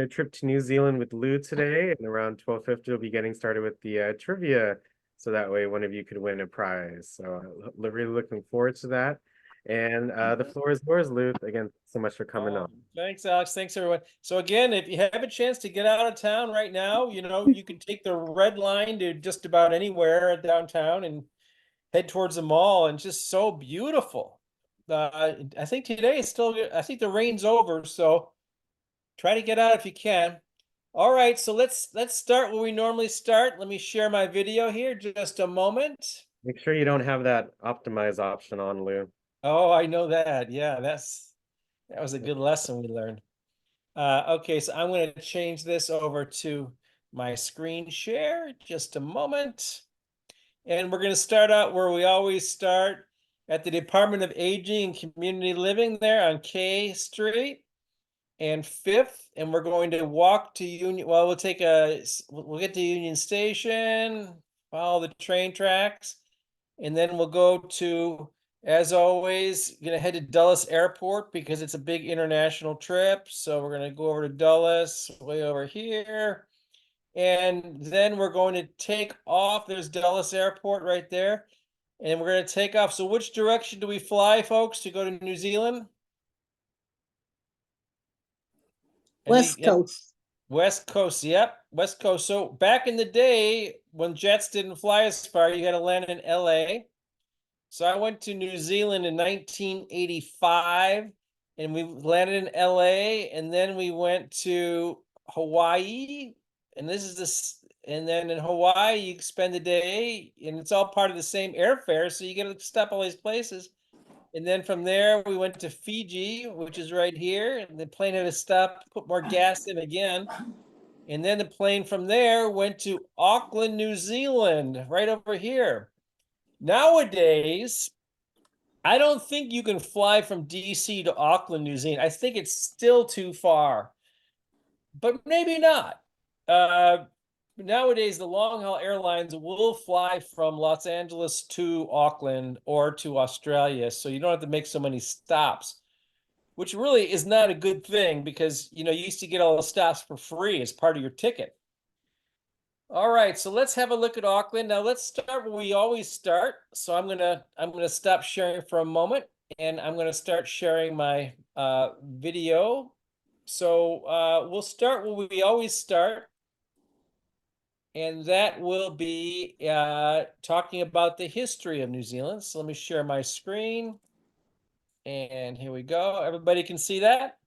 Trip to New Zealand with Lou today, and around 12:50 we'll be getting started with the trivia, so that way one of you could win a prize. So really looking forward to that. And the floor is yours, Lou. Again, so much for coming on. Thanks, Alex. Thanks, everyone. So again, if you have a chance to get out of town right now, you can take the red line to just about anywhere downtown and head towards the mall, and just so beautiful. I think today is still good. I think the rain's over, so try to get out if you can. All right, so let's start where we normally start. Let me share my video here, just a moment. Make sure you don't have that optimize option on, Lou. Oh, I know that. Yeah, that was a good lesson we learned. Okay, so I'm going to change this over to my screen share. Just a moment. And we're going to start out where we always start, at the Department of Aging and Community Living there on K Street and 5th. And we're going to walk to Union. Well, we'll get to Union Station, follow the train tracks, and then we'll go to, as always, gonna head to Dulles Airport because it's a big international trip. So we're gonna go over to Dulles, way over here. And then we're going to take off. There's Dulles Airport right there. And we're gonna take off. So which direction do we fly, folks, to go to New Zealand? West Coast. West Coast, yep, West Coast. So back in the day when jets didn't fly as far, you had to land in LA. So I went to New Zealand in 1985, and we landed in LA, and then we went to Hawaii, and and then in Hawaii you spend the day, and it's all part of the same airfare, so you get to stop all these places. And then from there we went to Fiji, which is right here, and the plane had to stop, put more gas in again. And then the plane from there went to Auckland, New Zealand, right over here. Nowadays, I don't think you can fly from DC to Auckland, New Zealand. I think it's still too far, but maybe not. Nowadays, the long-haul airlines will fly from Los Angeles to Auckland or to Australia, so you don't have to make so many stops, which really is not a good thing because, you used to get all the stops for free as part of your ticket. All right, so let's have a look at Auckland. Now let's start where we always start. So I'm gonna stop sharing for a moment, and I'm gonna start sharing my video. So we'll start where we always start, and that will be talking about the history of New Zealand. So let me share my screen, and here we go. Everybody can see that?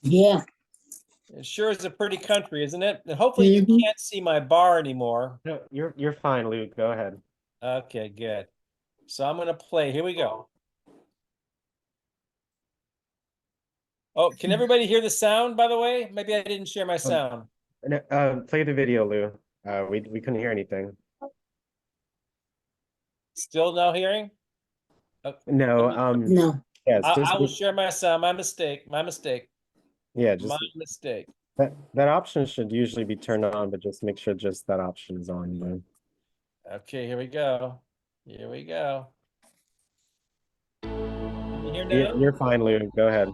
Yeah. It sure is a pretty country, isn't it? And hopefully you can't see my bar anymore. No, you're fine, Lou. Go ahead. Okay, good. So I'm gonna play. Here we go. Oh, can everybody hear the sound, by the way? Maybe I didn't share my sound. Play the video, Lou. We couldn't hear anything. Still no hearing? No. No. Yes. I will share my sound. My mistake. My mistake. Yeah, My mistake. that option should usually be turned on, but just make sure just that option is on, Lou. Okay, here we go. Here we go. Can you hear now? You're fine, Lou. Go ahead.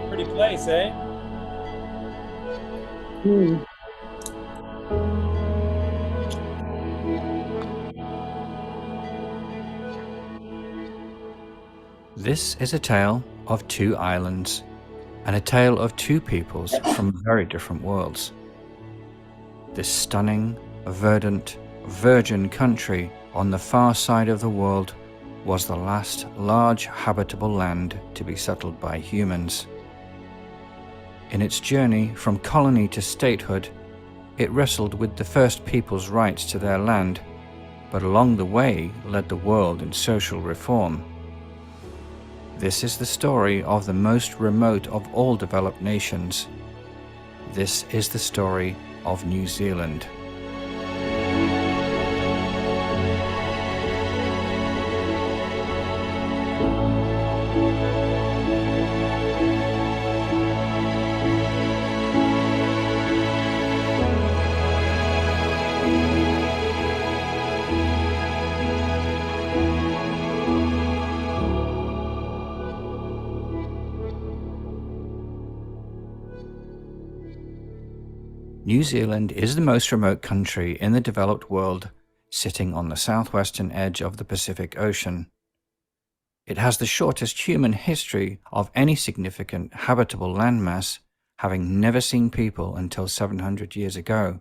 Pretty place, eh? This is a tale of two islands, and a tale of two peoples from very different worlds. This stunning, verdant, virgin country on the far side of the world was the last large habitable land to be settled by humans. In its journey from colony to statehood, it wrestled with the first people's rights to their land, but along the way led the world in social reform. This is the story of the most remote of all developed nations. This is the story of New Zealand. New Zealand is the most remote country in the developed world, sitting on the southwestern edge of the Pacific Ocean. It has the shortest human history of any significant habitable landmass, having never seen people until 700 years ago.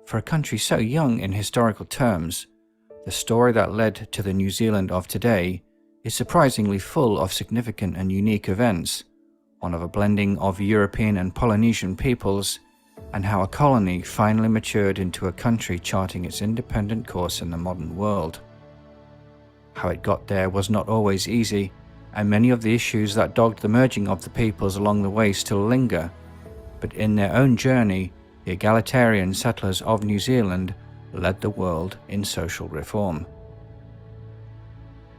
For a country so young in historical terms, the story that led to the New Zealand of today is surprisingly full of significant and unique events, one of a blending of European and Polynesian peoples, and how a colony finally matured into a country charting its independent course in the modern world. How it got there was not always easy, and many of the issues that dogged the merging of the peoples along the way still linger, but in their own journey, the egalitarian settlers of New Zealand led the world in social reform.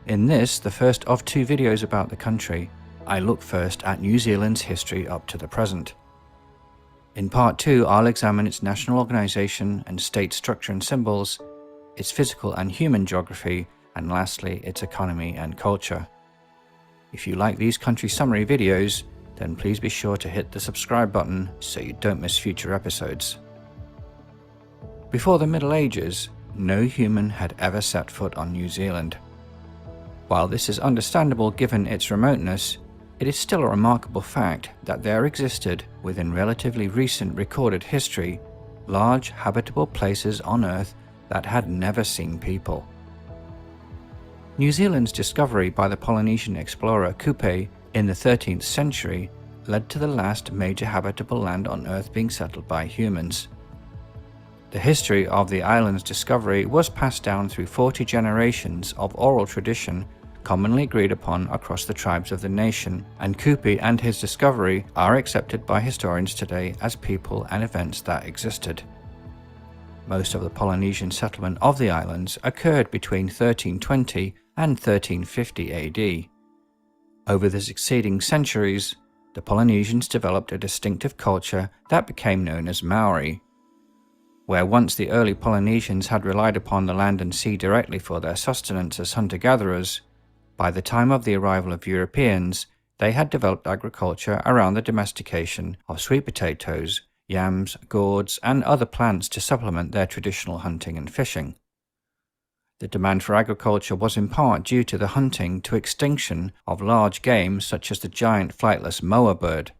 In this, the first of 2 videos about the country, I look first at New Zealand's history up to the present. In part 2, I'll examine its national organisation and state structure and symbols, its physical and human geography, and lastly, its economy and culture. If you like these country summary videos, then please be sure to hit the subscribe button so you don't miss future episodes. Before the Middle Ages, no human had ever set foot on New Zealand. While this is understandable given its remoteness, it is still a remarkable fact that there existed, within relatively recent recorded history, large habitable places on Earth that had never seen people. New Zealand's discovery by the Polynesian explorer Kupe in the 13th century led to the last major habitable land on Earth being settled by humans. The history of the island's discovery was passed down through 40 generations of oral tradition commonly agreed upon across the tribes of the nation, and Kupe and his discovery are accepted by historians today as people and events that existed. Most of the Polynesian settlement of the islands occurred between 1320 and 1350 AD. Over the succeeding centuries, the Polynesians developed a distinctive culture that became known as Maori. Where once the early Polynesians had relied upon the land and sea directly for their sustenance as hunter-gatherers, by the time of the arrival of Europeans, they had developed agriculture around the domestication of sweet potatoes, yams, gourds, and other plants to supplement their traditional hunting and fishing. The demand for agriculture was in part due to the hunting to extinction of large game such as the giant flightless moa bird.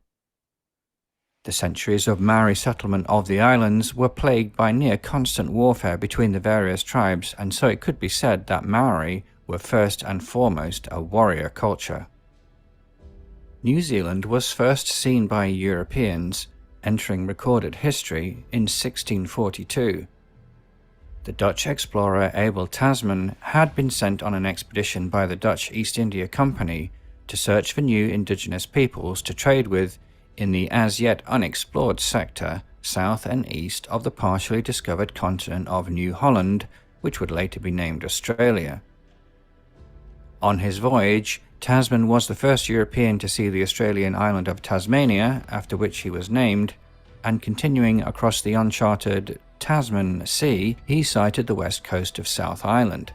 The centuries of Maori settlement of the islands were plagued by near constant warfare between the various tribes, and so it could be said that Maori were first and foremost a warrior culture. New Zealand was first seen by Europeans, entering recorded history in 1642. The Dutch explorer Abel Tasman had been sent on an expedition by the Dutch East India Company to search for new indigenous peoples to trade with in the as yet unexplored sector south and east of the partially discovered continent of New Holland, which would later be named Australia. On his voyage, Tasman was the first European to see the Australian island of Tasmania, after which he was named, and continuing across the uncharted Tasman Sea, he sighted the west coast of South Island.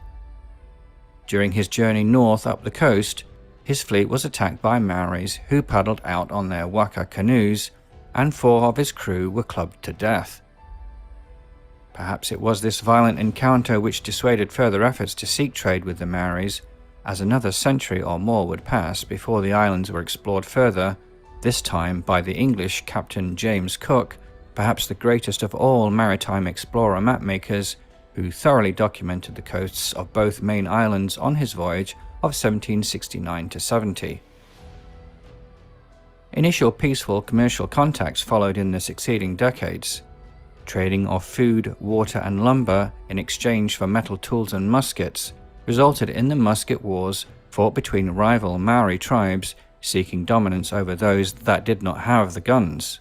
During his journey north up the coast, his fleet was attacked by Maoris who paddled out on their waka canoes, and 4 of his crew were clubbed to death. Perhaps it was this violent encounter which dissuaded further efforts to seek trade with the Maoris, as another century or more would pass before the islands were explored further, this time by the English Captain James Cook, perhaps the greatest of all maritime explorer mapmakers, who thoroughly documented the coasts of both main islands on his voyage of 1769 to 70. Initial peaceful commercial contacts followed in the succeeding decades. Trading of food, water and lumber in exchange for metal tools and muskets resulted in the musket wars fought between rival Maori tribes seeking dominance over those that did not have the guns.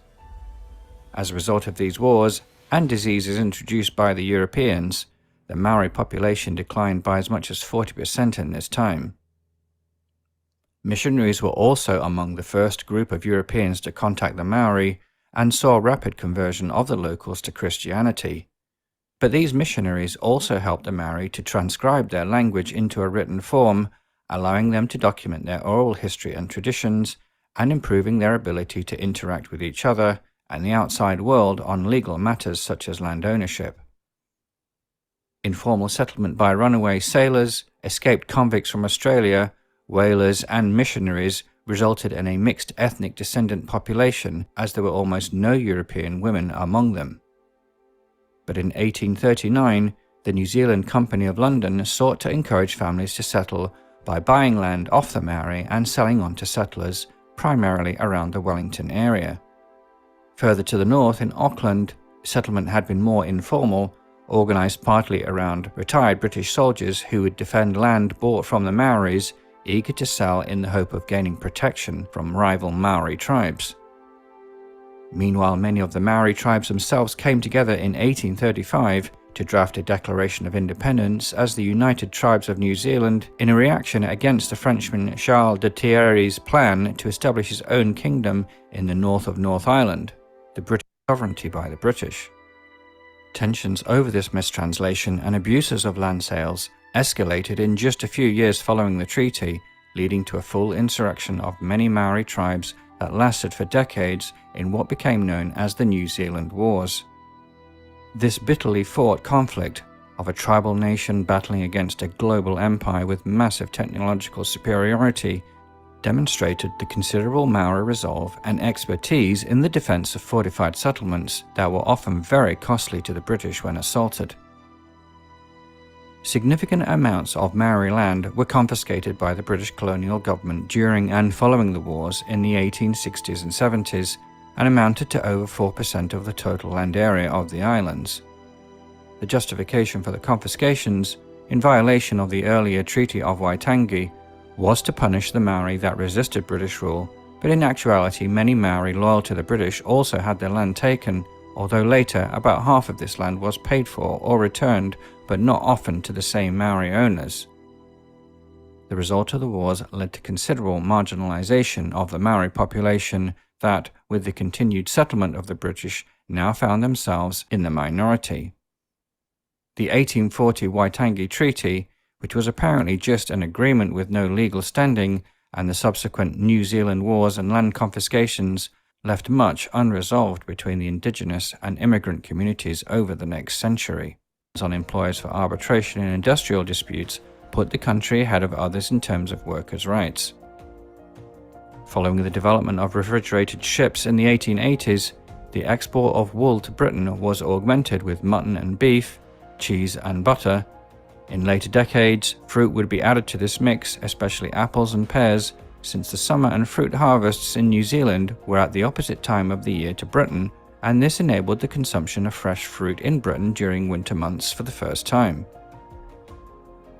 As a result of these wars and diseases introduced by the Europeans, the Maori population declined by as much as 40% in this time. Missionaries were also among the first group of Europeans to contact the Maori and saw rapid conversion of the locals to Christianity. But these missionaries also helped the Maori to transcribe their language into a written form, allowing them to document their oral history and traditions, and improving their ability to interact with each other and the outside world on legal matters such as land ownership. Informal settlement by runaway sailors, escaped convicts from Australia, whalers and missionaries resulted in a mixed ethnic descendant population, as there were almost no European women among them. But in 1839, the New Zealand Company of London sought to encourage families to settle by buying land off the Maori and selling on to settlers, primarily around the Wellington area. Further to the north in Auckland, settlement had been more informal, organised partly around retired British soldiers who would defend land bought from the Maoris, eager to sell in the hope of gaining protection from rival Maori tribes. Meanwhile, many of the Maori tribes themselves came together in 1835 to draft a Declaration of Independence as the United Tribes of New Zealand in a reaction against the Frenchman Charles de Thierry's plan to establish his own kingdom in the north of North Island, the British sovereignty by the British. Tensions over this mistranslation and abuses of land sales escalated in just a few years following the treaty, leading to a full insurrection of many Maori tribes that lasted for decades in what became known as the New Zealand Wars. This bitterly fought conflict of a tribal nation battling against a global empire with massive technological superiority demonstrated the considerable Maori resolve and expertise in the defense of fortified settlements that were often very costly to the British when assaulted. Significant amounts of Maori land were confiscated by the British colonial government during and following the wars in the 1860s and 70s, and amounted to over 4% of the total land area of the islands. The justification for the confiscations, in violation of the earlier Treaty of Waitangi, was to punish the Maori that resisted British rule, but in actuality many Maori loyal to the British also had their land taken, although later about half of this land was paid for or returned, but not often to the same Maori owners. The result of the wars led to considerable marginalization of the Maori population that, with the continued settlement of the British, now found themselves in the minority. The 1840 Waitangi Treaty, which was apparently just an agreement with no legal standing, and the subsequent New Zealand Wars and land confiscations left much unresolved between the indigenous and immigrant communities over the next century. On employers for arbitration in industrial disputes put the country ahead of others in terms of workers' rights. Following the development of refrigerated ships in the 1880s, the export of wool to Britain was augmented with mutton and beef, cheese and butter. In later decades, fruit would be added to this mix, especially apples and pears, since the summer and fruit harvests in New Zealand were at the opposite time of the year to Britain, and this enabled the consumption of fresh fruit in Britain during winter months for the first time.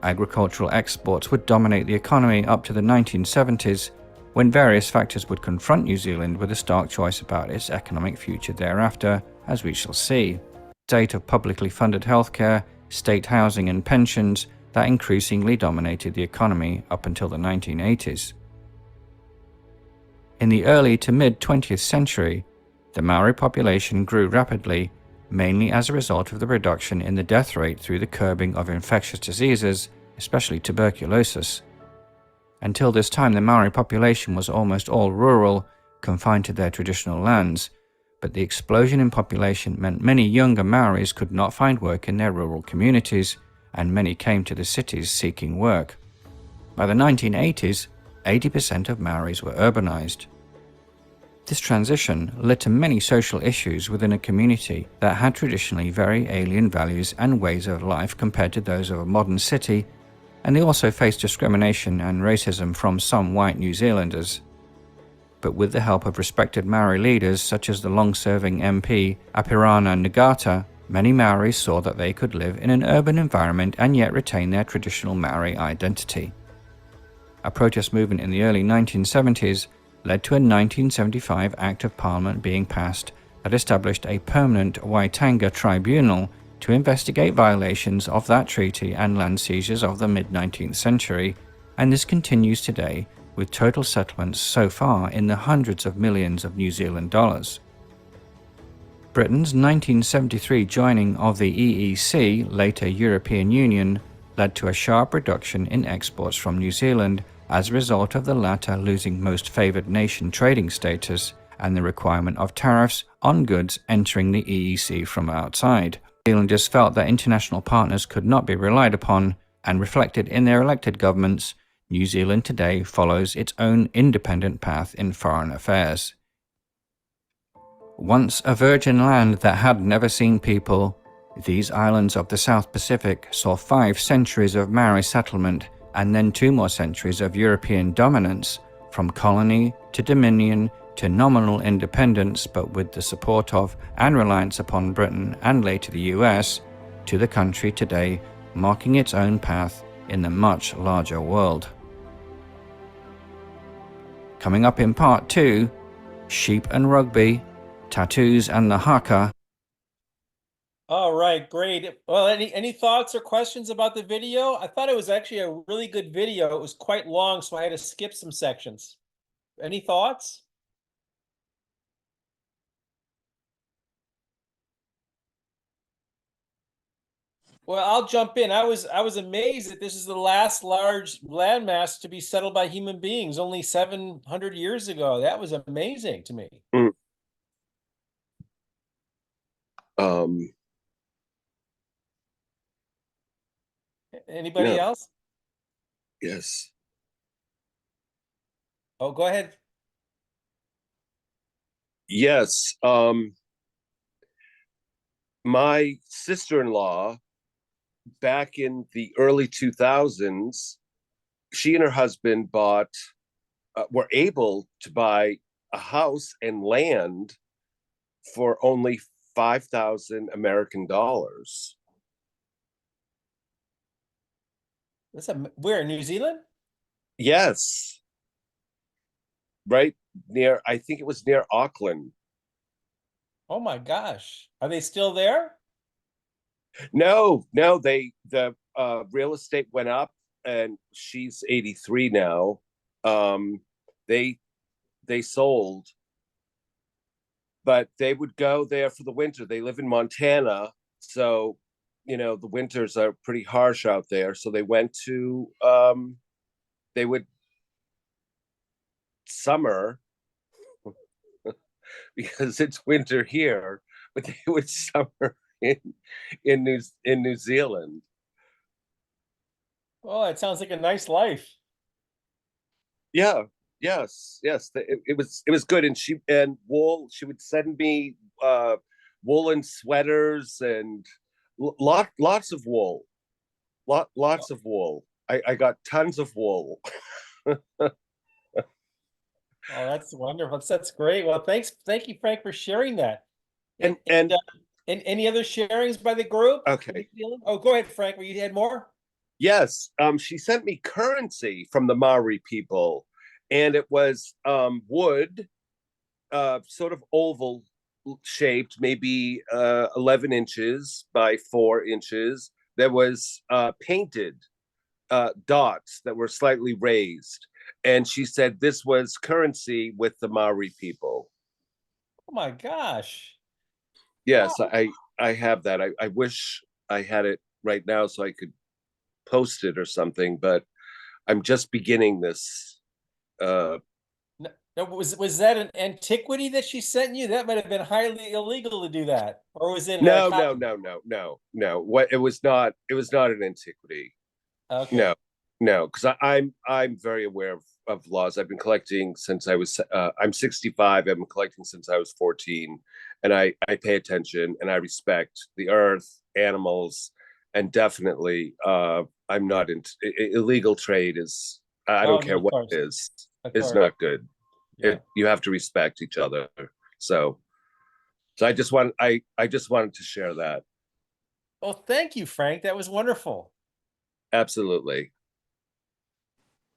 Agricultural exports would dominate the economy up to the 1970s, when various factors would confront New Zealand with a stark choice about its economic future thereafter, as we shall see. State of publicly funded healthcare, state housing and pensions that increasingly dominated the economy up until the 1980s. In the early to mid-20th century, the Maori population grew rapidly, mainly as a result of the reduction in the death rate through the curbing of infectious diseases, especially tuberculosis. Until this time, the Maori population was almost all rural, confined to their traditional lands, but the explosion in population meant many younger Maoris could not find work in their rural communities, and many came to the cities seeking work. By the 1980s, 80% of Maoris were urbanized. This transition led to many social issues within a community that had traditionally very alien values and ways of life compared to those of a modern city, and they also faced discrimination and racism from some white New Zealanders. But with the help of respected Maori leaders such as the long-serving MP Apirana Ngata, many Maoris saw that they could live in an urban environment and yet retain their traditional Maori identity. A protest movement in the early 1970s led to a 1975 Act of Parliament being passed that established a permanent Waitanga Tribunal to investigate violations of that treaty and land seizures of the mid-19th century, and this continues today, with total settlements so far in the hundreds of millions of New Zealand dollars. Britain's 1973 joining of the EEC, later European Union, led to a sharp reduction in exports from New Zealand as a result of the latter losing most favoured nation trading status and the requirement of tariffs on goods entering the EEC from outside. New Zealanders felt that international partners could not be relied upon, and reflected in their elected governments, New Zealand today follows its own independent path in foreign affairs. Once a virgin land that had never seen people, these islands of the South Pacific saw 5 centuries of Maori settlement and then 2 more centuries of European dominance, from colony to dominion to nominal independence, but with the support of and reliance upon Britain and later the US, to the country today marking its own path in the much larger world. Coming up in part 2, sheep and rugby, tattoos and the haka. All right, great. Well, any thoughts or questions about the video? I thought it was actually a really good video. It was quite long, so I had to skip some sections. Any thoughts? Well, I'll jump in. I was amazed that this is the last large landmass to be settled by human beings only 700 years ago. That was amazing to me. Anybody Yeah. else? Yes. Oh, go ahead. Yes. My sister-in-law, back in the early 2000s, she and her husband were able to buy a house and land for only 5,000 American dollars. Where, in New Zealand? Yes. Right near, I think it was near Auckland. Oh my gosh. Are they still there? No, the real estate went up, and she's 83 now. They sold, but they would go there for the winter. They live in Montana, so the winters are pretty harsh out there. So they went to they would summer because it's winter here, but they would summer in New Zealand. Oh, it sounds like a nice life. Yeah, yes. It was good, and she would send me woolen sweaters and lots of wool. Lots of wool. I got tons of wool. Oh, that's wonderful. That's great. Well, thank you, Frank, for sharing that. And any other sharings by the group? Okay. Oh, go ahead, Frank. You had more? Yes. She sent me currency from the Maori people, and it was wood, sort of oval shaped, maybe 11 inches by 4 inches. There was painted dots that were slightly raised, and she said this was currency with the Maori people. Oh my gosh. Yes, Wow. I have that. I wish I had it right now so I could post it or something, but I'm just beginning this. No, was that an antiquity that she sent you? That might have been highly illegal to do that, or was it? No. What it was not an antiquity. Okay. No, because I'm very aware of laws. I've been collecting since I was I'm 65. I've been collecting since I was 14, and I pay attention and I respect the earth, animals, and definitely I'm not into illegal trade. Is I don't care what it is. It's not good. Yeah. You have to respect each other. So I just wanted to share that. Well, thank you, Frank. That was wonderful. Absolutely.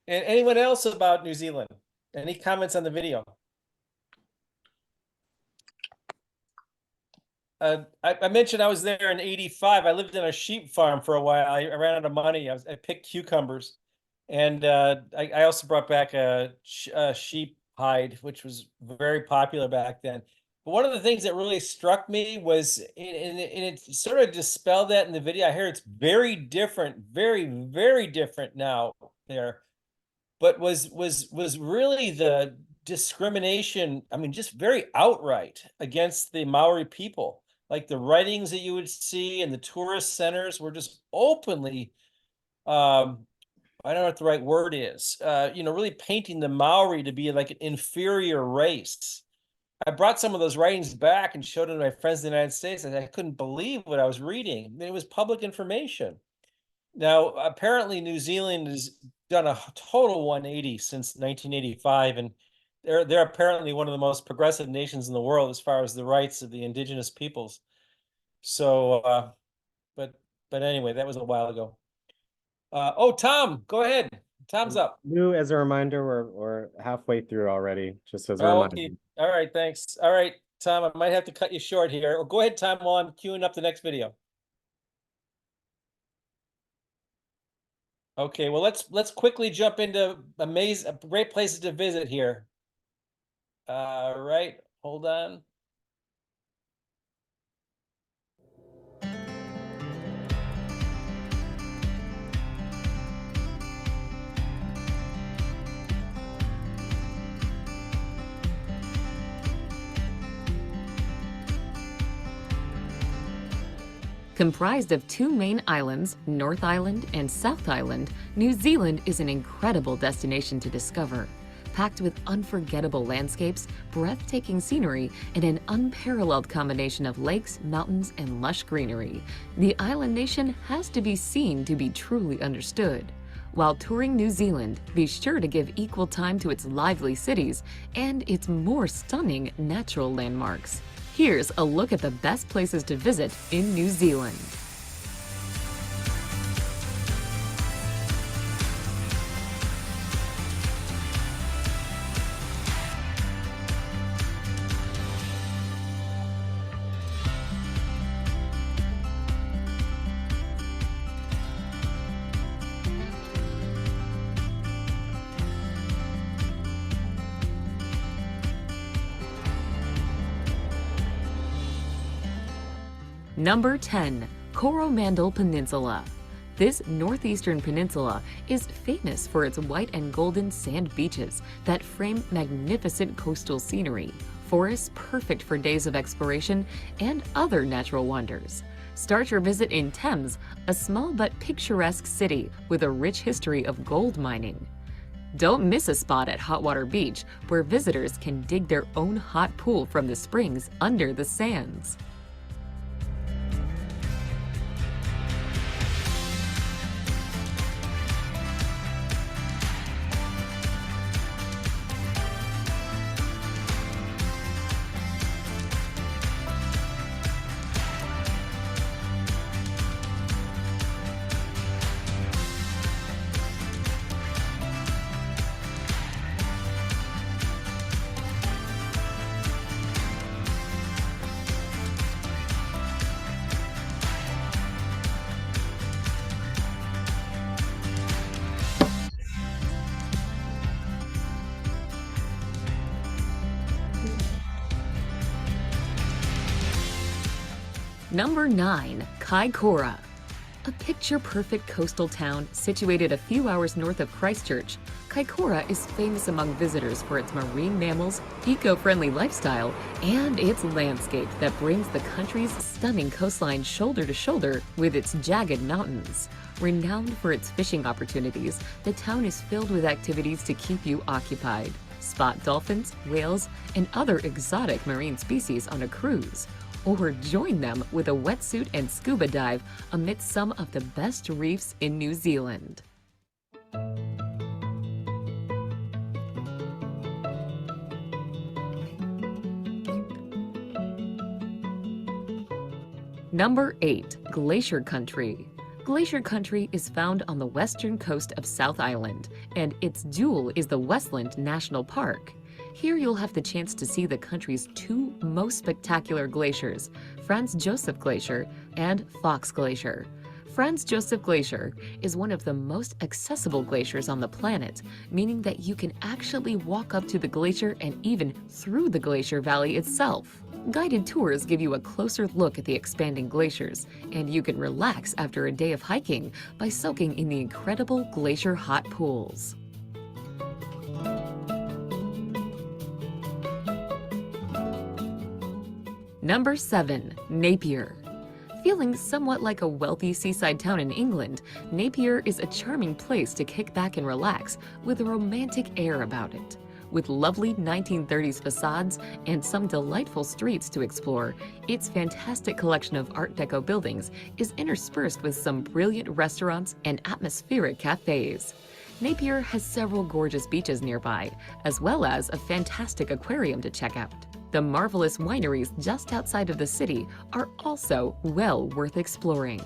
And anyone else about New Zealand? Any comments on the video? I mentioned I was there in '85. I lived in a sheep farm for a while. I ran out of money. I picked cucumbers, and I also brought back a sheep hide, which was very popular back then. But one of the things that really struck me was, and it sort of dispelled that in the video. I hear it's very different, very, very different now there. But was really the discrimination, I mean, just very outright against the Maori people. Like the writings that you would see in the tourist centers were just openly, um, I don't know what the right word is, really painting the Maori to be like an inferior race. I brought some of those writings back and showed them to my friends in the United States, and I couldn't believe what I was reading. I mean, it was public information. Now, apparently, New Zealand has done a total 180 since 1985, and they're apparently one of the most progressive nations in the world as far as the rights of the indigenous peoples. So, but anyway, that was a while ago. Oh, Tom, go ahead. Tom's up. Lou, as a reminder, we're halfway through already, just as a Oh, reminder. okay. All right, thanks. All right, Tom, I might have to cut you short here. Go ahead, Tom, while I'm queuing up the next video. Okay, well, let's quickly jump into great places to visit here. All right, hold on. Comprised of two main islands, North Island and South Island, New Zealand is an incredible destination to discover. Packed with unforgettable landscapes, breathtaking scenery, and an unparalleled combination of lakes, mountains, and lush greenery, the island nation has to be seen to be truly understood. While touring New Zealand, be sure to give equal time to its lively cities and its more stunning natural landmarks. Here's a look at the best places to visit in New Zealand. Number 10. Coromandel Peninsula. This northeastern peninsula is famous for its white and golden sand beaches that frame magnificent coastal scenery, forests perfect for days of exploration, and other natural wonders. Start your visit in Thames, a small but picturesque city with a rich history of gold mining. Don't miss a spot at Hotwater Beach, where visitors can dig their own hot pool from the springs under the sands. Number 9. Kaikoura. A picture-perfect coastal town situated a few hours north of Christchurch, Kaikoura is famous among visitors for its marine mammals, eco-friendly lifestyle, and its landscape that brings the country's stunning coastline shoulder to shoulder with its jagged mountains. Renowned for its fishing opportunities, the town is filled with activities to keep you occupied. Spot dolphins, whales, and other exotic marine species on a cruise, or join them with a wetsuit and scuba dive amidst some of the best reefs in New Zealand. Number 8. Glacier Country. Glacier Country is found on the western coast of South Island, and its jewel is the Westland National Park. Here you'll have the chance to see the country's two most spectacular glaciers, Franz Josef Glacier and Fox Glacier. Franz Josef Glacier is one of the most accessible glaciers on the planet, meaning that you can actually walk up to the glacier and even through the glacier valley itself. Guided tours give you a closer look at the expanding glaciers, and you can relax after a day of hiking by soaking in the incredible glacier hot pools. Number 7. Napier. Feeling somewhat like a wealthy seaside town in England, Napier is a charming place to kick back and relax with a romantic air about it. With lovely 1930s facades and some delightful streets to explore, its fantastic collection of Art Deco buildings is interspersed with some brilliant restaurants and atmospheric cafes. Napier has several gorgeous beaches nearby, as well as a fantastic aquarium to check out. The marvelous wineries just outside of the city are also well worth exploring.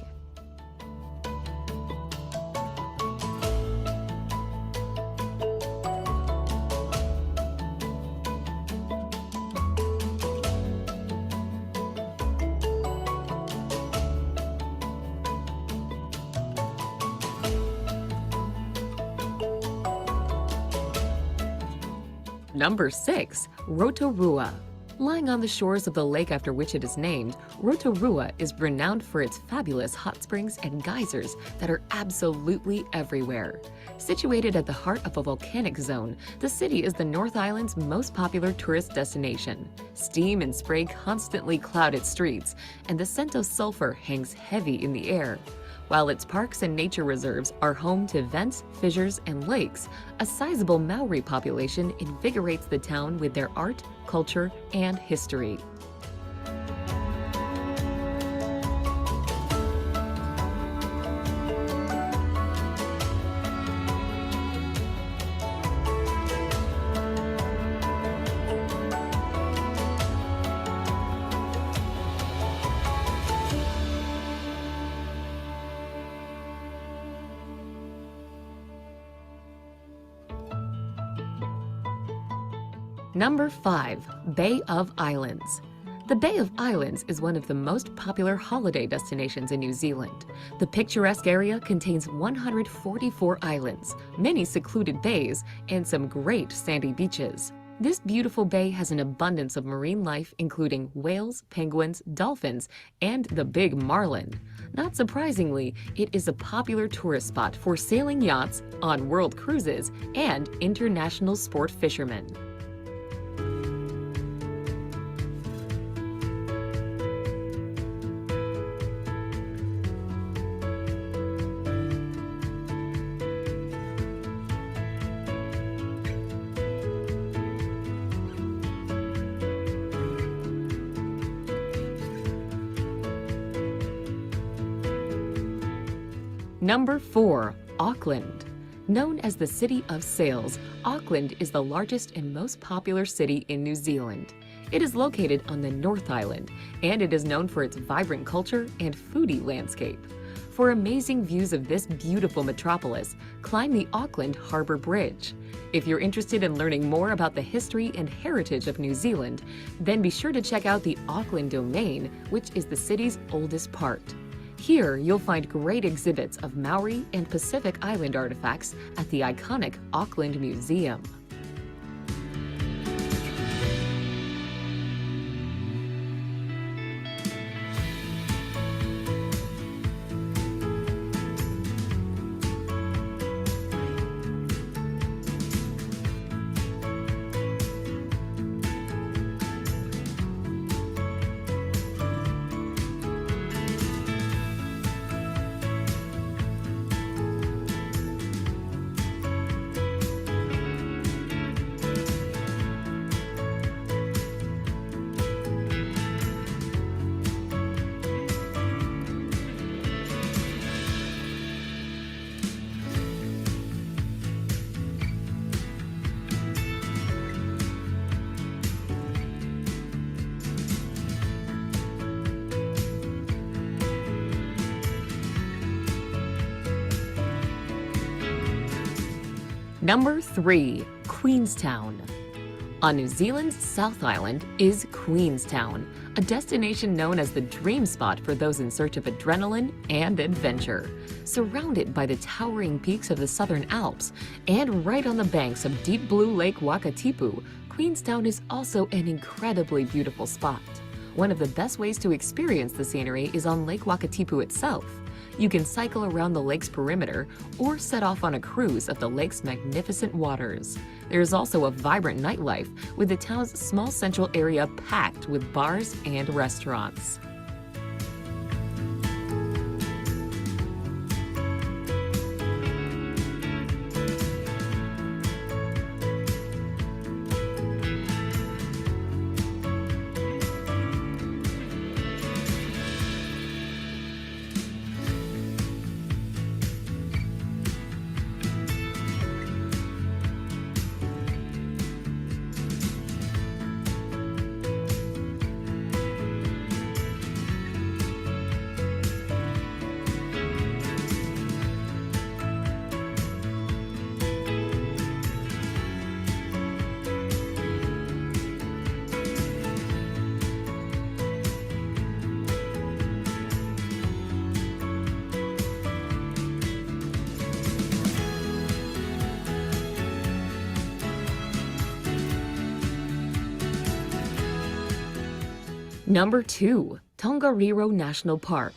Number 6. Rotorua. Lying on the shores of the lake after which it is named, Rotorua is renowned for its fabulous hot springs and geysers that are absolutely everywhere. Situated at the heart of a volcanic zone, the city is the North Island's most popular tourist destination. Steam and spray constantly cloud its streets, and the scent of sulfur hangs heavy in the air. While its parks and nature reserves are home to vents, fissures, and lakes, a sizable Maori population invigorates the town with their art, culture, and history. Number 5. Bay of Islands. The Bay of Islands is one of the most popular holiday destinations in New Zealand. The picturesque area contains 144 islands, many secluded bays, and some great sandy beaches. This beautiful bay has an abundance of marine life, including whales, penguins, dolphins, and the big marlin. Not surprisingly, it is a popular tourist spot for sailing yachts, on world cruises, and international sport fishermen. Number 4. Auckland. Known as the City of Sails, Auckland is the largest and most popular city in New Zealand. It is located on the North Island, and it is known for its vibrant culture and foodie landscape. For amazing views of this beautiful metropolis, climb the Auckland Harbour Bridge. If you're interested in learning more about the history and heritage of New Zealand, then be sure to check out the Auckland Domain, which is the city's oldest part. Here, you'll find great exhibits of Maori and Pacific Island artifacts at the iconic Auckland Museum. Number 3. Queenstown. On New Zealand's South Island is Queenstown, a destination known as the dream spot for those in search of adrenaline and adventure. Surrounded by the towering peaks of the Southern Alps and right on the banks of deep blue Lake Wakatipu, Queenstown is also an incredibly beautiful spot. One of the best ways to experience the scenery is on Lake Wakatipu itself. You can cycle around the lake's perimeter or set off on a cruise of the lake's magnificent waters. There is also a vibrant nightlife, with the town's small central area packed with bars and restaurants. Number 2, Tongariro National Park.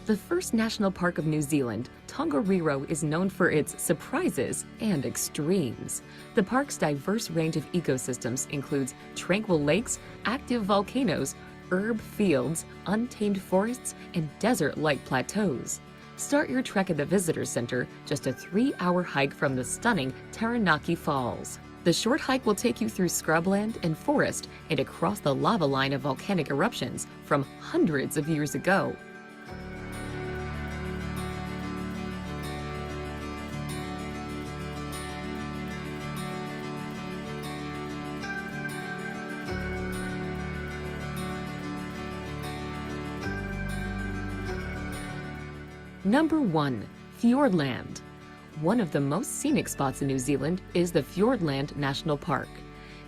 The first national park of New Zealand, Tongariro is known for its surprises and extremes. The park's diverse range of ecosystems includes tranquil lakes, active volcanoes, herb fields, untamed forests, and desert-like plateaus. Start your trek at the Visitor Center, just a 3-hour hike from the stunning Taranaki Falls. The short hike will take you through scrubland and forest and across the lava line of volcanic eruptions from hundreds of years ago. Number 1, Fiordland. One of the most scenic spots in New Zealand is the Fiordland National Park.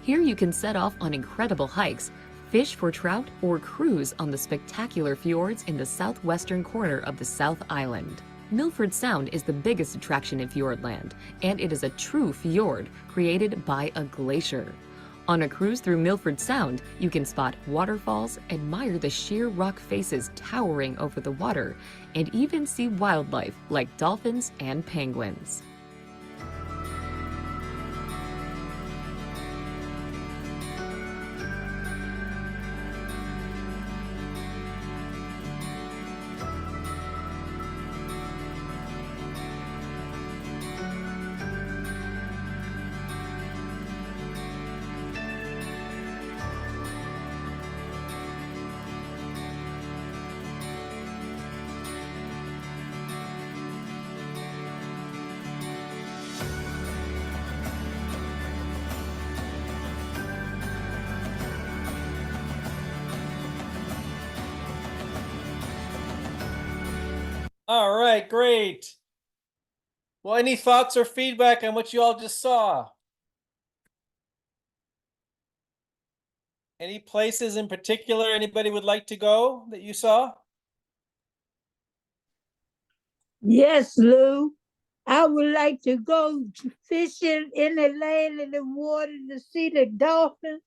Here you can set off on incredible hikes, fish for trout, or cruise on the spectacular fjords in the southwestern corner of the South Island. Milford Sound is the biggest attraction in Fiordland, and it is a true fjord created by a glacier. On a cruise through Milford Sound, you can spot waterfalls, admire the sheer rock faces towering over the water, and even see wildlife like dolphins and penguins. All right, great. Well, any thoughts or feedback on what you all just saw? Any places in particular anybody would like to go that you saw? Yes, Lou. I would like to go fishing in the land and the water to see the dolphins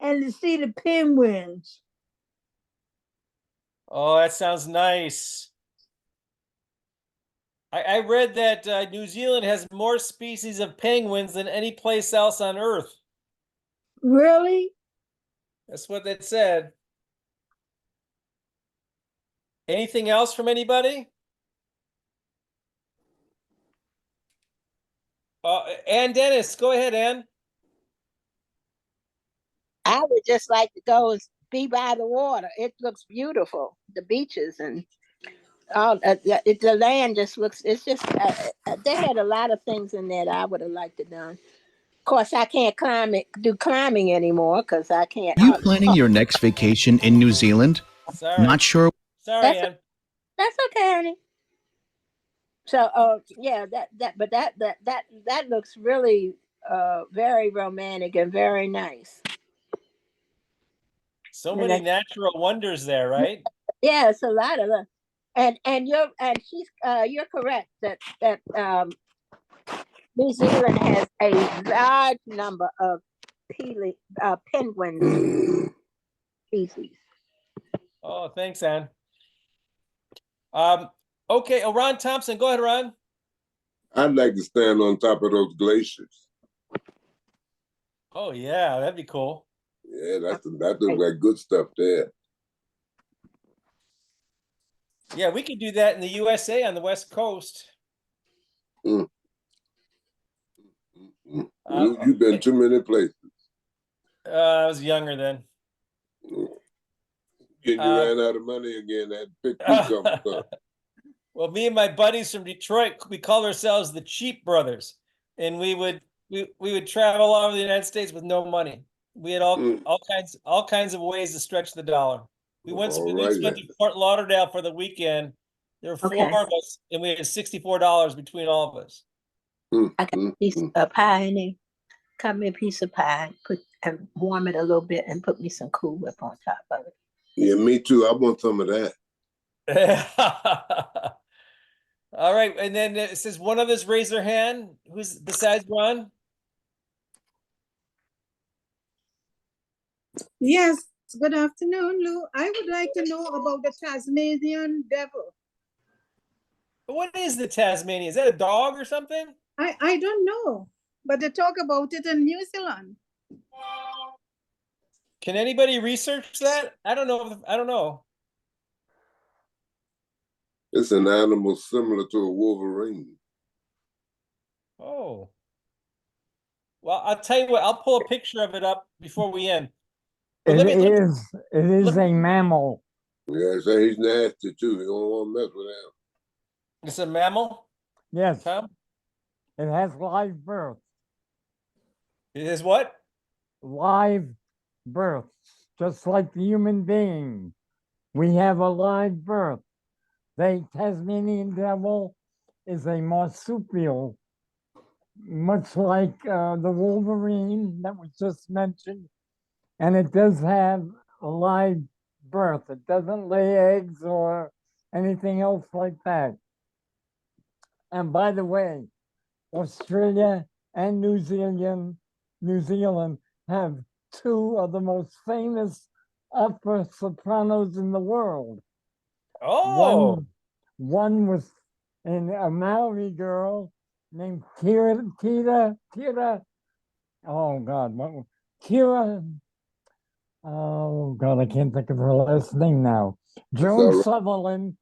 and to see the penguins. Oh, that sounds nice. I read that New Zealand has more species of penguins than any place else on Earth. Really? That's what that said. Anything else from anybody? Ann Dennis, go ahead, Ann. I would just like to go and be by the water. It looks beautiful, the beaches and all. The land just looks. It's just they had a lot of things in there that I would have liked to done. Of course, I can't do climbing anymore because I can't. You planning your next vacation in New Zealand? Sorry. Not sure. Sorry, Ann. That's okay, honey. So, yeah, that looks really very romantic and very nice. So many natural wonders there, right? Yeah, it's a lot of them. And you're correct that New Zealand has a large number of penguin species. Oh, thanks, Ann. Okay, Ron Thompson, go ahead, Ron. I'd like to stand on top of those glaciers. Oh yeah, that'd be cool. Yeah, that's like good stuff there. Yeah, we could do that in the USA on the West Coast. Mm. You've been too many places. I was younger then. You ran out of money again. That pick you something. Well, me and my buddies from Detroit, we called ourselves the Cheap Brothers, and we would travel all over the United States with no money. We had all kinds of ways to stretch the dollar. We went to Fort Lauderdale for the weekend. There were four of us, and we had $64 between all of us. I got a piece of pie in there. Cut me a piece of pie, and warm it a little bit, and put me some Cool Whip on top of it. Yeah, me too. I want some of that. All right, and then it says one of us raise their hand. Who's besides Ron? Yes, good afternoon, Lou. I would like to know about the Tasmanian devil. What is the Tasmanian? Is that a dog or something? I don't know, but they talk about it in New Zealand. Can anybody research that? I don't know. I don't know. It's an animal similar to a wolverine. Oh. Well, I'll tell you what, I'll pull a picture of it up before we end. It is a mammal. Yeah, so he's nasty too. You don't want to mess with him. It's a mammal? Yes. Tom? It has live birth. It is what? Live birth. Just like the human being. We have a live birth. The Tasmanian devil is a marsupial, much like the wolverine that was just mentioned. And it does have a live birth. It doesn't lay eggs or anything else like that. And by the way, Australia and New Zealand have two of the most famous opera sopranos in the world. Oh, one was in a Maori girl named Kira. Oh God, Kira. Oh God, I can't think of her last name now. Joan Sutherland,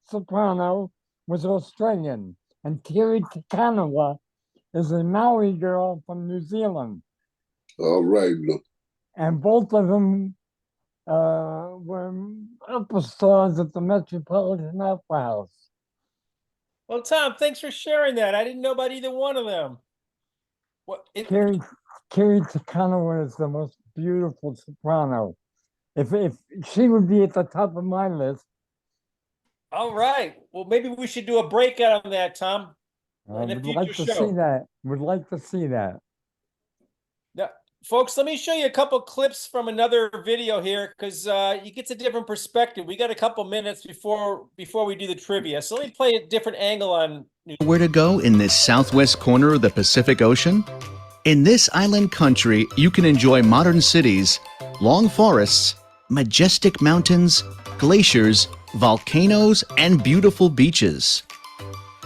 soprano, was Australian, and Kiri Takanawa is a Maori girl from New Zealand. All right, look. And both of them were opera stars at the Metropolitan Opera House. well, Tom, thanks for sharing that. I didn't know about either one of them. Kiri Takanawa is the most beautiful soprano. If she would be at the top of my list. All right. Well, maybe we should do a breakout on that, Tom. I would like to see that. Would like to see that. Now, folks, let me show you a couple clips from another video here, because you get a different perspective. We got a couple minutes before we do the trivia, so let me play a different angle on Where to go in this southwest corner of the Pacific Ocean? In this island country, you can enjoy modern cities, long forests, majestic mountains, glaciers, volcanoes, and beautiful beaches.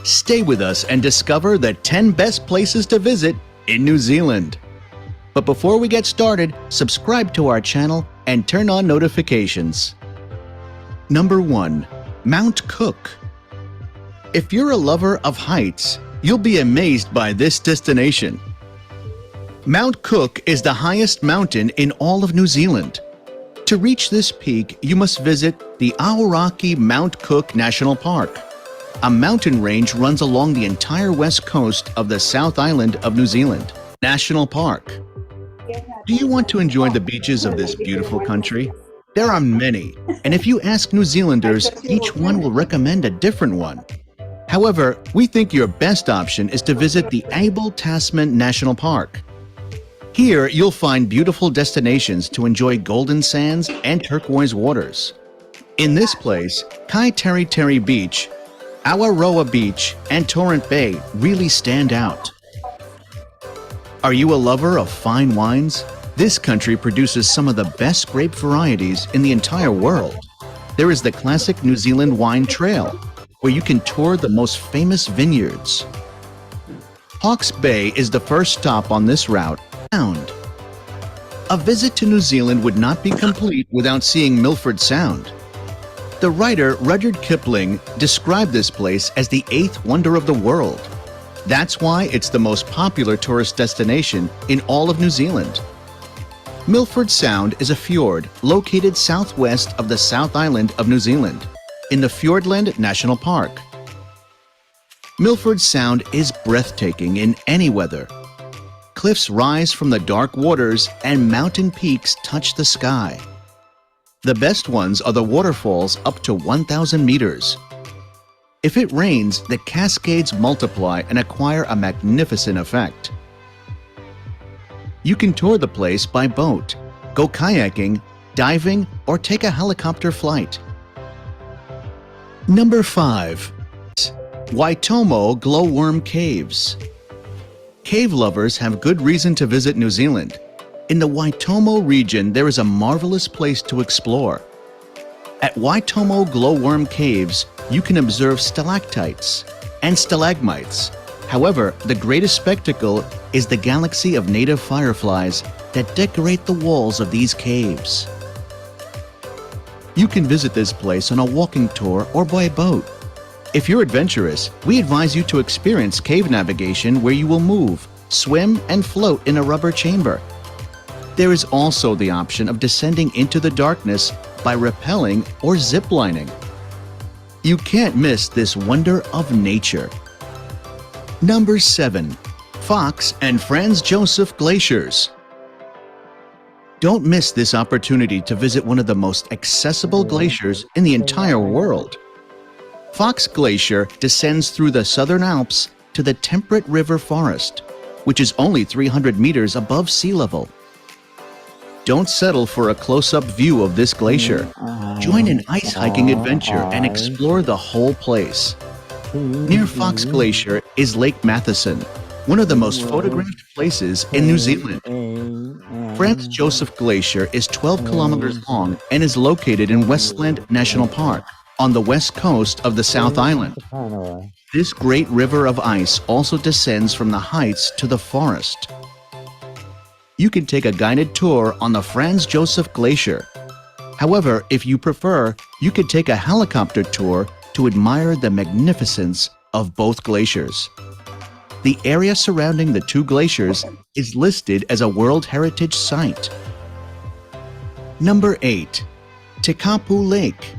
Stay with us and discover the 10 best places to visit in New Zealand. But before we get started, subscribe to our channel and turn on notifications. Number 1. Mount Cook. If you're a lover of heights, you'll be amazed by this destination. Mount Cook is the highest mountain in all of New Zealand. To reach this peak, you must visit the Aoraki Mount Cook National Park. A mountain range runs along the entire west coast of the South Island of New Zealand National Park. Do you want to enjoy the beaches of this beautiful country? There are many, and if you ask New Zealanders, each one will recommend a different one. However, we think your best option is to visit the Abel Tasman National Park. Here, you'll find beautiful destinations to enjoy golden sands and turquoise waters. In this place, Kaiteri Beach, Awaroa Beach, and Torrent Bay really stand out. Are you a lover of fine wines? This country produces some of the best grape varieties in the entire world. There is the classic New Zealand Wine Trail, where you can tour the most famous vineyards. Hawke's Bay is the first stop on this route, Sound. A visit to New Zealand would not be complete without seeing Milford Sound. The writer Rudyard Kipling described this place as the 8th wonder of the world. That's why it's the most popular tourist destination in all of New Zealand. Milford Sound is a fjord located southwest of the South Island of New Zealand, in the Fiordland National Park. Milford Sound is breathtaking in any weather. Cliffs rise from the dark waters and mountain peaks touch the sky. The best ones are the waterfalls up to 1,000 meters. If it rains, the cascades multiply and acquire a magnificent effect. You can tour the place by boat, go kayaking, diving, or take a helicopter flight. Number 5. Waitomo Glowworm Caves. Cave lovers have good reason to visit New Zealand. In the Waitomo region, there is a marvelous place to explore. At Waitomo Glowworm Caves, you can observe stalactites and stalagmites. However, the greatest spectacle is the galaxy of native fireflies that decorate the walls of these caves. You can visit this place on a walking tour or by boat. If you're adventurous, we advise you to experience cave navigation where you will move, swim, and float in a rubber chamber. There is also the option of descending into the darkness by rappelling or ziplining. You can't miss this wonder of nature. Number 7. Fox and Franz Josef Glaciers. Don't miss this opportunity to visit one of the most accessible glaciers in the entire world. Fox Glacier descends through the Southern Alps to the Temperate River Forest, which is only 300 meters above sea level. Don't settle for a close-up view of this glacier. Join an ice hiking adventure and explore the whole place. Near Fox Glacier is Lake Matheson, one of the most photographed places in New Zealand. Franz Josef Glacier is 12 kilometers long and is located in Westland National Park, on the west coast of the South Island. This great river of ice also descends from the heights to the forest. You can take a guided tour on the Franz Josef Glacier. However, if you prefer, you can take a helicopter tour to admire the magnificence of both glaciers. The area surrounding the two glaciers is listed as a World Heritage Site. Number 8. Tekapu Lake.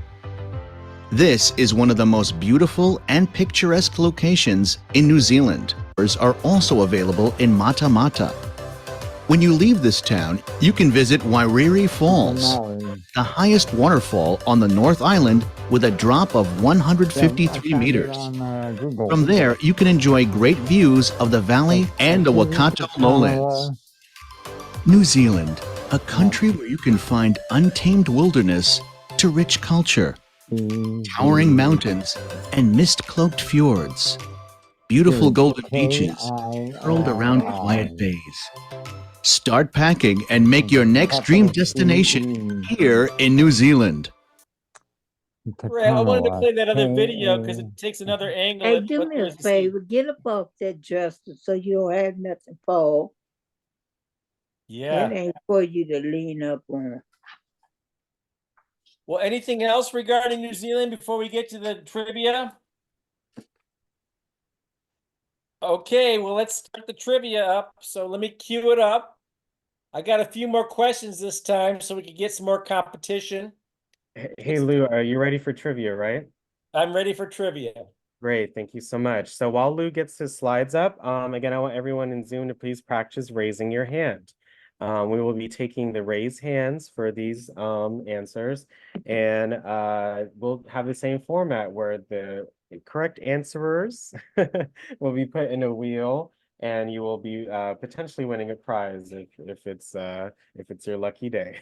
This is one of the most beautiful and picturesque locations in New Zealand. Are also available in Mata Mata. When you leave this town, you can visit Wairiri Falls, the highest waterfall on the North Island with a drop of 153 meters. From there, you can enjoy great views of the valley and the Waikato lowlands. New Zealand, a country where you can find untamed wilderness to rich culture, towering mountains, and mist-cloaked fjords. Beautiful golden beaches curled around quiet bays. Start packing and make your next dream destination here in New Zealand. Right, I wanted to play that other video because it takes another angle. Hey, at do what me there a is to see. favor, get up off that Justin so you don't have nothing fall. Yeah. That ain't for you to lean up on. Well, anything else regarding New Zealand before we get to the trivia? Okay, well, let's start the trivia up. So let me cue it up. I got a few more questions this time so we can get some more competition. Hey Lou, are you ready for trivia, right? I'm ready for trivia. Great, thank you so much. So while Lou gets his slides up, again, I want everyone in Zoom to please practice raising your hand. We will be taking the raised hands for these answers, and we'll have the same format where the correct answerers will be put in a wheel, and you will be potentially winning a prize if it's your lucky day.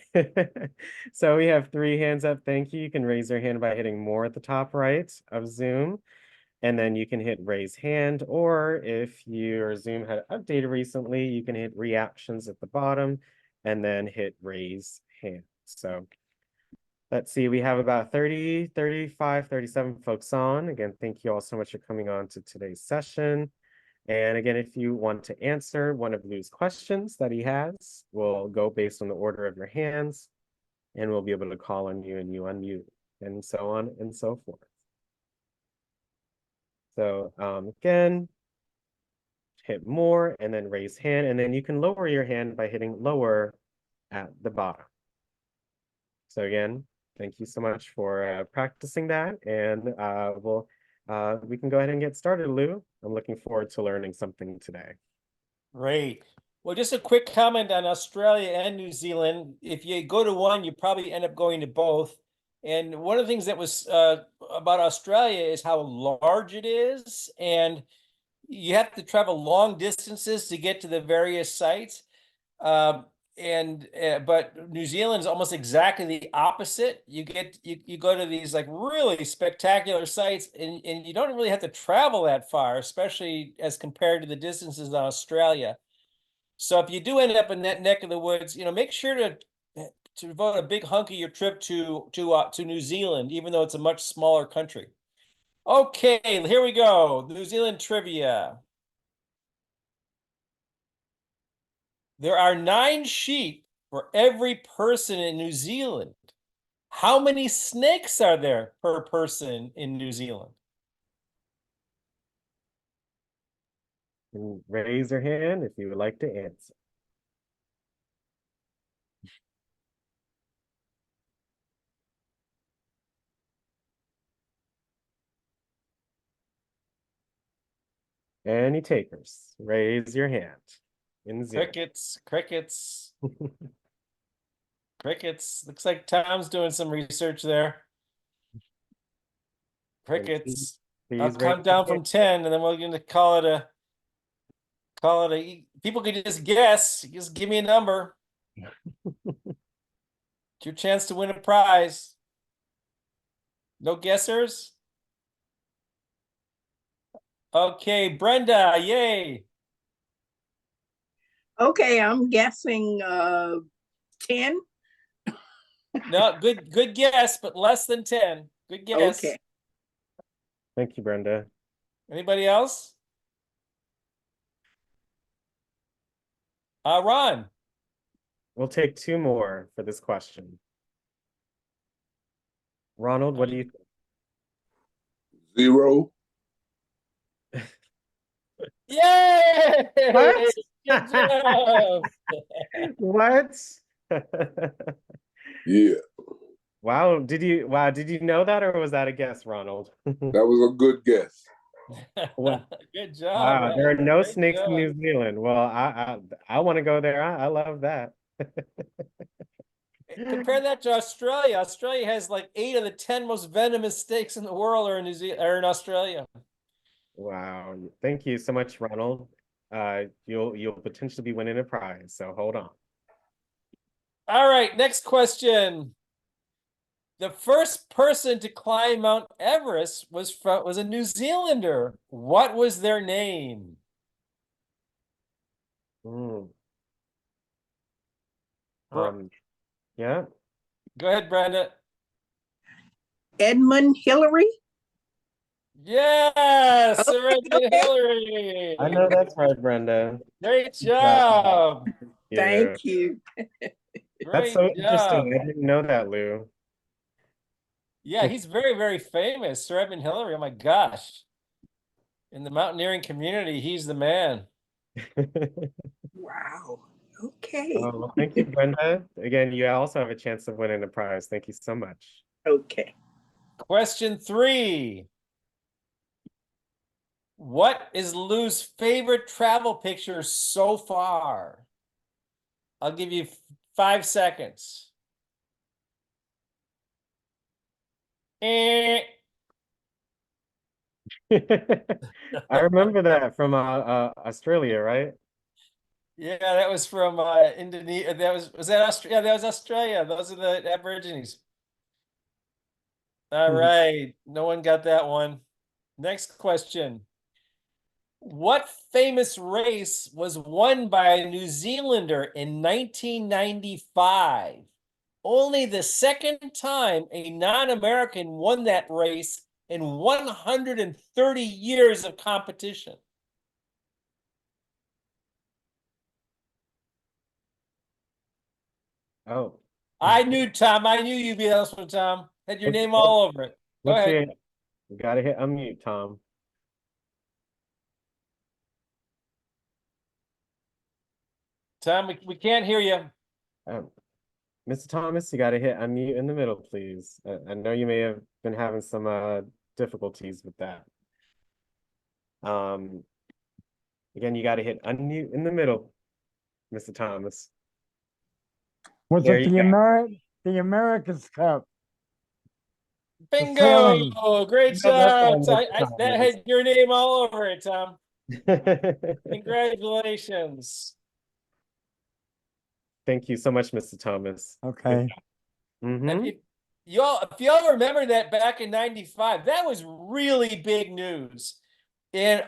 So we have 3 hands up. Thank you. You can raise your hand by hitting more at the top right of Zoom. And then you can hit raise hand, or if your Zoom had updated recently, you can hit reactions at the bottom and then hit raise hand. So let's see, we have about 30, 35, 37 folks on. Again, thank you all so much for coming on to today's session. And again, if you want to answer one of Lou's questions that he has, we'll go based on the order of your hands, and we'll be able to call on you and you unmute, and so on and so forth. So again, hit more and then raise hand, and then you can lower your hand by hitting lower at the bottom. So again, thank you so much for practicing that, and we can go ahead and get started, Lou. I'm looking forward to learning something today. Great. Well, just a quick comment on Australia and New Zealand. If you go to one, you probably end up going to both. And one of the things that was about Australia is how large it is, and you have to travel long distances to get to the various sites. But New Zealand is almost exactly the opposite. You go to these like really spectacular sites, and you don't really have to travel that far, especially as compared to the distances in Australia. So if you do end up in that neck of the woods, make sure to devote a big hunk of your trip to New Zealand, even though it's a much smaller country. Okay, here we go. New Zealand trivia. There are 9 sheep for every person in New Zealand. How many snakes are there per person in New Zealand? Raise your hand if you would like to answer. Any takers? Raise your hand. In Zoom. Crickets. Crickets. Looks like Tom's doing some research there. Crickets. I'll count down from 10, and then we're going to call it a. People can just guess. Just give me a number. It's your chance to win a prize. No guessers? Okay, Brenda, yay. Okay, I'm guessing 10. No, good guess, but less than 10. Good guess. Okay. Thank you, Brenda. Anybody else? Ron. We'll take 2 more for this question. Ronald, what do you think? 0. Yay! What? Good job. What? Yeah, Wow, did you know that, or was that a guess, Ronald? that was a good guess. Wow. Good job. Wow, man. there are no Great snakes job. in New Zealand. Well, I want to go there. I love that. Compare that to Australia. Australia has like 8 of the 10 most venomous snakes in the world are in New Zealand or in Australia. Wow, thank you so much, Ronald. You'll potentially be winning a prize, so hold on. All right, next question. The first person to climb Mount Everest was a New Zealander. What was their name? Yeah. Go ahead, Brenda. Edmund Hillary. Yes, Sir Edmund Hillary. I know that's right, Brenda. Great job. Yeah. Thank you. That's Great so job. interesting. I didn't know that, Lou. Yeah, he's very, very famous. Sir Edmund Hillary. Oh my gosh. In the mountaineering community, he's the man. Wow. Okay. Oh, well, thank you, Brenda. Again, you also have a chance of winning a prize. Thank you so much. Okay. Question 3. What is Lou's favorite travel picture so far? I'll give you 5 seconds. I remember that from Australia, right? Yeah, that was from Indonesia. Was that Australia? Yeah, that was Australia. Those are the Aborigines. All right, no one got that one. Next question. What famous race was won by a New Zealander in 1995? Only the second time a non-American won that race in 130 years of competition. Oh, I knew, Tom. I knew you'd be this one, Tom. Had your name all over it. Go let's ahead. see. You gotta hit unmute, Tom. Tom, we can't hear you. Mr. Thomas, you gotta hit unmute in the middle, please. I know you may have been having some difficulties with that. Again, you gotta hit unmute in the middle, Mr. Thomas. Was There it you go. the America's Cup? Bingo! sailing. Great No, that's job. fine, That Mr. Thomas. had your name all over it, Tom. Congratulations. Thank you so much, Mr. Thomas. Okay. And Mm-hmm. if y'all remember that back in '95, that was really big news. And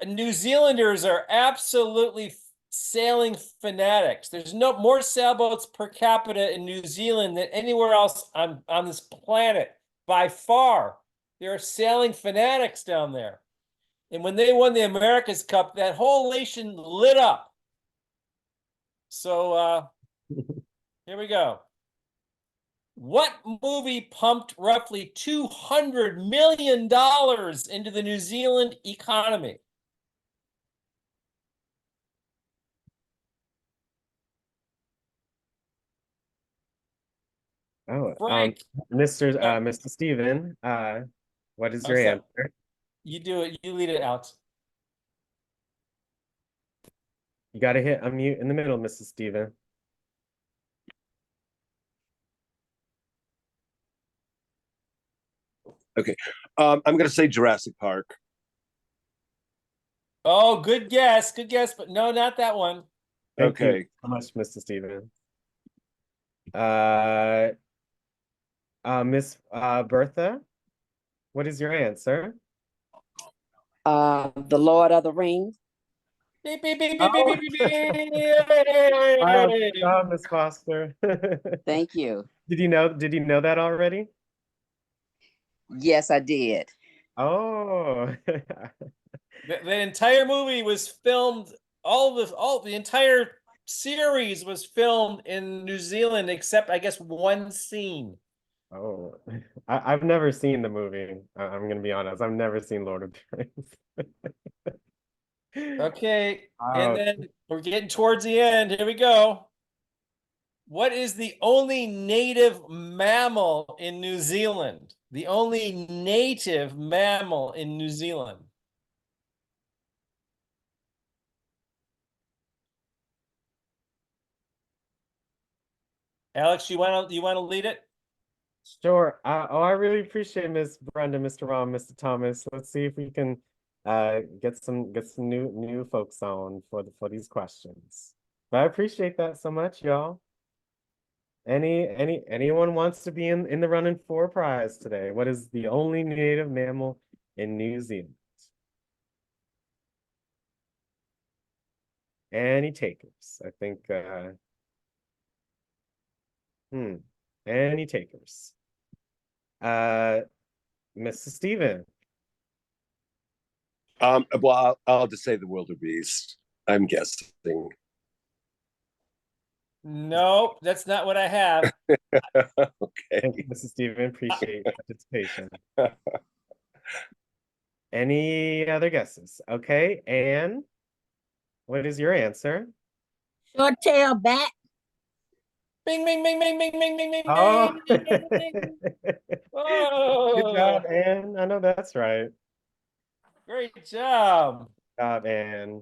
New Zealanders are absolutely sailing fanatics. There's no more sailboats per capita in New Zealand than anywhere else on this planet by far. There are sailing fanatics down there. And when they won the America's Cup, that whole nation lit up. So here we go. What movie pumped roughly $200 million into the New Zealand economy? Oh, Frank. Mr. Steven, what is your Okay. answer? You do it. You lead it, Alex. You gotta hit unmute in the middle, Mrs. Steven. Okay. I'm gonna say Jurassic Park. Oh, good guess. Good guess, but no, not that one. Thank you Okay. so much, Mr. Steven. Miss Bertha, what is your answer? The Lord of the Rings. Beep, beep, beep, beep, Oh. beep, beep, beep. Miss Foster. Thank you. Did you know that already? Yes, I did. Oh. The entire movie was filmed. All the entire series was filmed in New Zealand, except I guess one scene. Oh, I've never seen the movie. I'm gonna be honest. I've never seen Lord of the Rings. Okay, Wow. and then we're getting towards the end. Here we go. What is the only native mammal in New Zealand? The only native mammal in New Zealand. Alex, you want to lead it? Sure. I really appreciate Miss Brenda, Mr. Ron, Mr. Thomas. Let's see if we can get some new folks on for these questions. But I appreciate that so much, y'all. Anyone wants to be in the running for a prize today? What is the only native mammal in New Zealand? Any takers? I think any takers? Mrs. Steven. Well, I'll just say the wildebeest. I'm guessing. No, that's not what I have. Okay. Thank you, Mrs. Steven. Appreciate your participation. Any other guesses? Okay, Anne, what is your answer? Short tail bat. Bing, bing, bing, bing, bing, bing, bing, bing, Oh. bing, bing, bing, bing. Good job, Anne. I know that's right. Great job. Good job, Anne.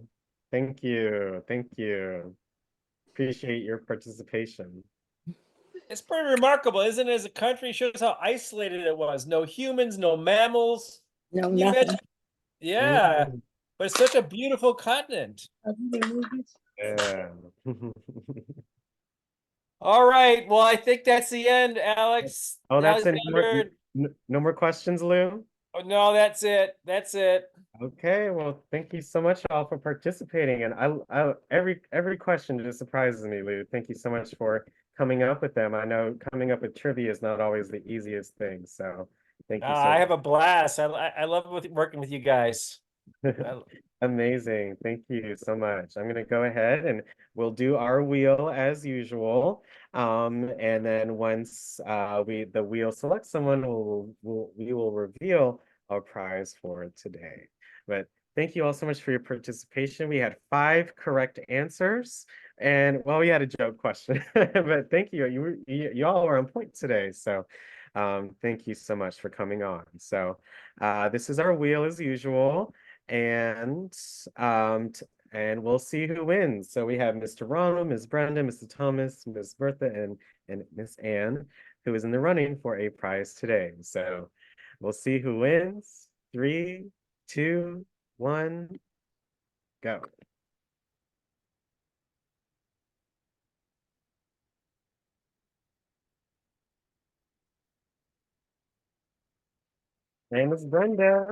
Thank you. Thank you. Appreciate your participation. It's pretty remarkable, isn't it? As a country, shows how isolated it was. No humans, no mammals. No, Can you nothing. imagine? Yeah, but it's such a beautiful continent. Yeah. All right. Well, I think that's the end, Alex. Oh, that's it. Alexander. No more questions, Lou? Oh, no, that's it. That's it. Okay, well, thank you so much all for participating. And I every question just surprises me, Lou. Thank you so much for coming up with them. I know coming up with trivia is not always the easiest thing, so thank you so I much. have a blast. I love working with you guys. Amazing. Thank you so much. I'm gonna go ahead and we'll do our wheel as usual. And then once the wheel selects someone, we will reveal our prize for today. But thank you all so much for your participation. We had 5 correct answers. And well, we had a joke question, but thank you. You all were on point today. So thank you so much for coming on. So this is our wheel as usual. And and we'll see who wins. So we have Mr. Ronald, Ms. Brenda, Mr. Thomas, Ms. Bertha, and Miss Anne, who is in the running for a prize today. So we'll see who wins. 3, 2, 1, go. And Miss Brenda.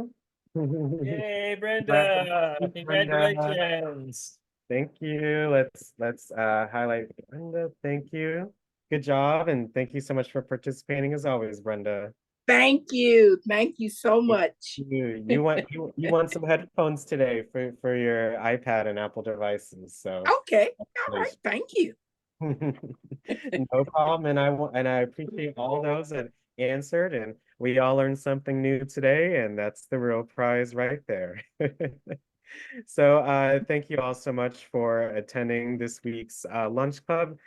Yay, Brenda! Brenda. Congratulations. Thank you. Let's highlight Brenda. Thank you. Good job, and thank you so much for participating as always, Brenda. Thank you. Thank you so much. You want some headphones today for your iPad and Apple devices. So Okay. All right. Thank you. no problem. And I appreciate all those that answered, and we all learned something new today, and that's the real prize right there. So thank you all so much for attending this week's lunch club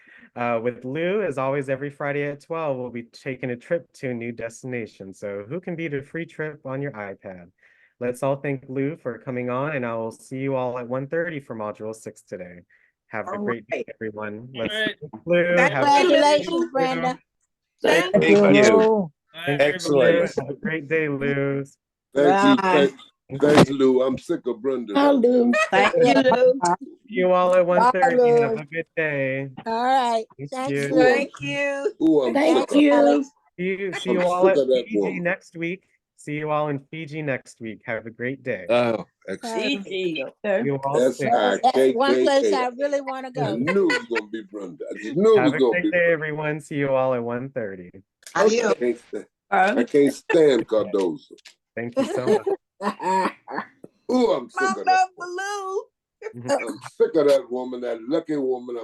with Lou. As always, every Friday at 12, we'll be taking a trip to a new destination. So who can beat a free trip on your iPad? Let's all thank Lou for coming on, and I will see you all at 1:30 for Module 6 today. Have a great day, everyone. Let's thank Lou. Congratulations, Brenda. Thank you, you. Lou. Excellent. Have a great day, Lou. Thank you. Thanks, Lou. I'm sick of Brenda. Lou. Thank you, Lou. See you all at 1:30. Lou. Have a good day. All right. Thank Thank you. you. Thank you. Ooh, I'm Thank sick of you. See you I'm all sick at of that Fiji woman. next week. See you all in Fiji next week. Have a great day. Oh, excellent. Gigi. See you all soon. That's one place I S-I-K-K-A. really want to I go. knew it was going to be Brenda. I just knew it Have was a going to great be day, everyone. See you all at 1:30. Brenda. I can't stand Cardozo. Thank you so much. Ooh, I'm sick of that. Lou. I'm sick of that woman, that lucky woman.